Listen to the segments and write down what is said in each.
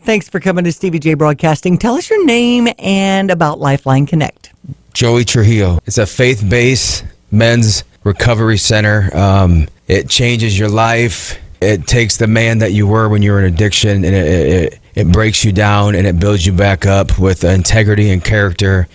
Thanks for coming to Stevie J Broadcasting. Tell us your name and about Lifeline-connect. Joey Trujillo. It's a faith-based men's recovery center. It changes your life. It takes the man that you were when you were in addiction, and it breaks you down, and it builds you back up with integrity and character.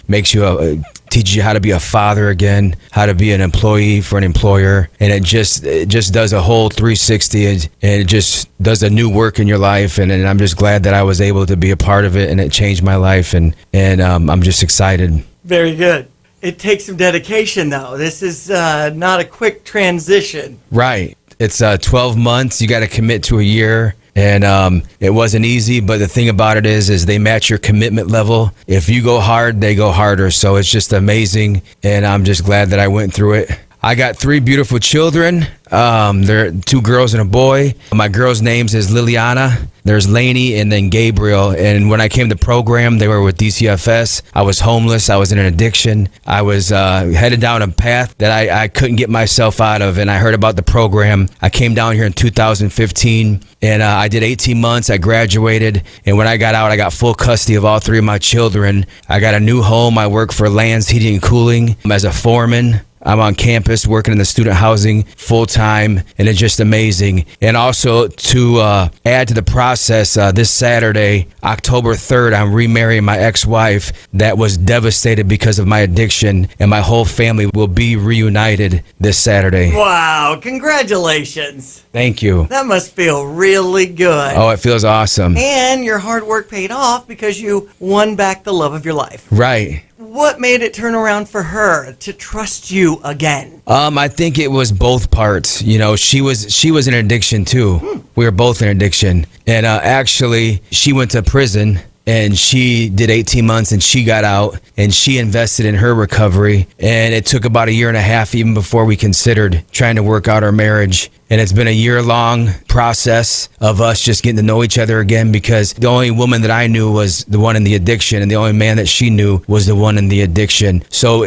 Teaches you how to be a father again, how to be an employee for an employer, and it just does a whole 360, and it just does a new work in your life. And I'm just glad that I was able to be a part of it, and it changed my life, and I'm just excited. Very good. It takes some dedication, though. This is not a quick transition. Right. It's 12 months. You got to commit to a year. And it wasn't easy, but the thing about it is they match your commitment level. If you go hard, they go harder. So it's just amazing, and I'm just glad that I went through it. I got 3 beautiful children. There are 2 girls and a boy. My girls' names is Liliana. There's Lainey and then Gabriel. And when I came to the program, they were with DCFS. I was homeless. I was in an addiction. I was headed down a path that I couldn't get myself out of. And I heard about the program. I came down here in 2015, and I did 18 months. I graduated. And when I got out, I got full custody of all 3 of my children. I got a new home. I work for Lands Heating and Cooling as a foreman. I'm on campus working in the student housing full time, and it's just amazing. And also to add to the process, this Saturday, October 3rd, I'm remarrying my ex-wife that was devastated because of my addiction, and my whole family will be reunited this Saturday. Wow, congratulations. Thank you. That must feel really good. Oh, it feels awesome. And your hard work paid off because you won back the love of your life. Right. What made it turn around for her to trust you again? I think it was both parts. You know, she was in addiction too. We were both in addiction. And actually, she went to prison, and she did 18 months, and she got out, and she invested in her recovery. And it took about 1.5 years even before we considered trying to work out our marriage. And it's been a year-long process of us just getting to know each other again, because the only woman that I knew was the one in the addiction, and the only man that she knew was the one in the addiction. So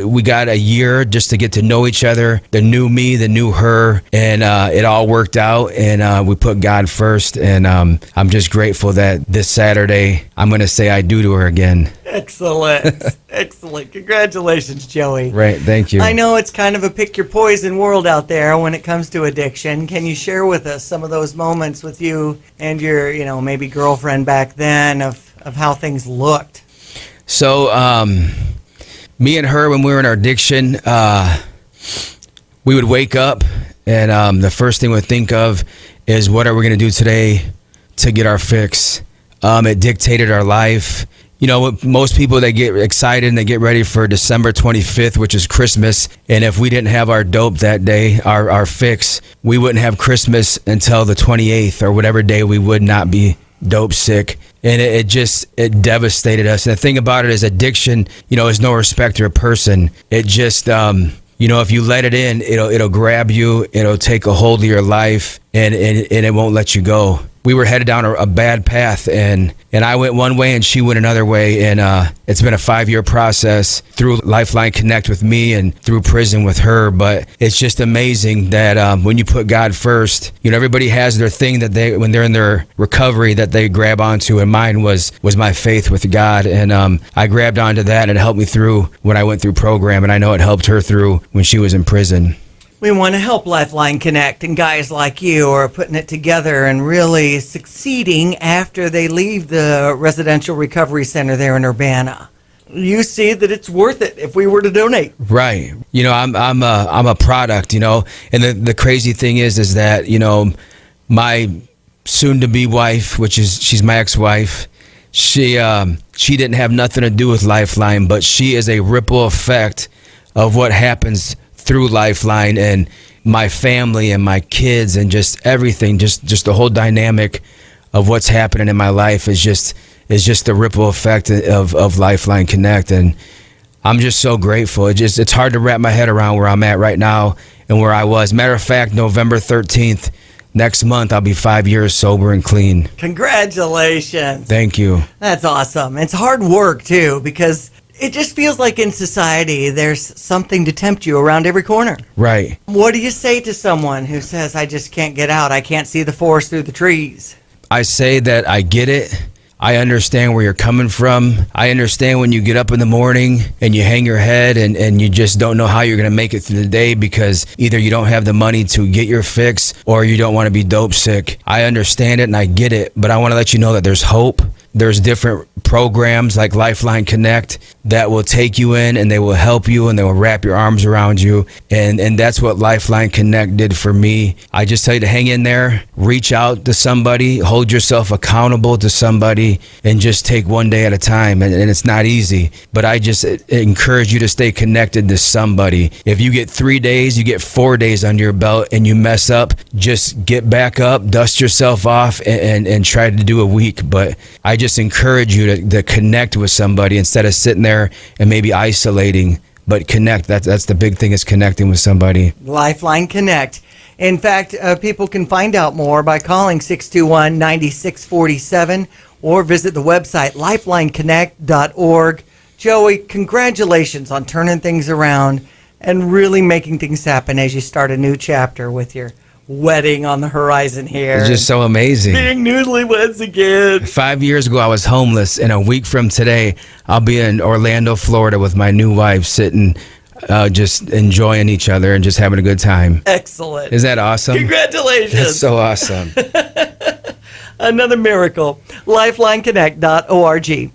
we got a year just to get to know each other, the new me, the new her, and it all worked out, and we put God first. And I'm just grateful that this Saturday I'm going to say I do to her again. Excellent. Excellent. Congratulations, Joey. Right. Thank you. I know it's kind of a pick your poison world out there when it comes to addiction. Can you share with us some of those moments with you and your, maybe girlfriend back then of how things looked? So, me and her, when we were in our addiction, we would wake up, and the first thing we'd think of is, what are we going to do today to get our fix? It dictated our life. Most people, they get excited and they get ready for December 25th, which is Christmas. And if we didn't have our dope that day, our fix, we wouldn't have Christmas until the 28th or whatever day we would not be dope sick. And it devastated us. And the thing about it is, addiction, is no respecter of person. It just, if you let it in, it'll grab you, it'll take a hold of your life, and it won't let you go. We were headed down a bad path, and I went one way and she went another way, and it's been a 5-year process through Lifeline-connect with me and through prison with her. But it's just amazing that when you put God first, everybody has their thing that when they're in their recovery, that they grab onto, and mine was my faith with God, and I grabbed onto that, and it helped me through when I went through program, and I know it helped her through when she was in prison. We want to help Lifeline Connect, and guys like you are putting it together and really succeeding after they leave the residential recovery center there in Urbana. You see that it's worth it if we were to donate. Right. I'm a product, and the crazy thing is that, my soon-to-be wife, she's my ex-wife, she didn't have nothing to do with Lifeline, but she is a ripple effect of what happens through Lifeline, and my family and my kids and just everything, just the whole dynamic of what's happening in my life is just the ripple effect of Lifeline Connect. And I'm just so grateful. It's hard to wrap my head around where I'm at right now and where I was. Matter of fact, November 13th, next month, I'll be 5 years sober and clean. Congratulations. Thank you. That's awesome. It's hard work too, because it just feels like in society there's something to tempt you around every corner. Right. What do you say to someone who says, I just can't get out, I can't see the forest through the trees? I say that I get it. I understand where you're coming from. I understand when you get up in the morning and you hang your head and you just don't know how you're going to make it through the day because either you don't have the money to get your fix or you don't want to be dope sick. I understand it and I get it, but I want to let you know that there's hope. There's different programs like Lifeline-connect that will take you in and they will help you and they will wrap your arms around you. And that's what Lifeline-connect did for me. I just tell you to hang in there, reach out to somebody, hold yourself accountable to somebody, and just take one day at a time. And it's not easy, but I just encourage you to stay connected to somebody. If you get 3 days, you get 4 days under your belt and you mess up, just get back up, dust yourself off and try to do a week. But I just encourage you to connect with somebody instead of sitting there and maybe isolating, but connect. That's the big thing, is connecting with somebody. Lifeline Connect. In fact, people can find out more by calling 621-9647 or visit the website lifelineconnect.org. Joey, congratulations on turning things around and really making things happen as you start a new chapter with your wedding on the horizon here. It's just so amazing. Being newlyweds again. 5 years ago, I was homeless, and a week from today, I'll be in Orlando, Florida with my new wife, sitting, just enjoying each other and just having a good time. Excellent. Isn't that awesome? Congratulations. That's so awesome. Another miracle. Lifelineconnect.org.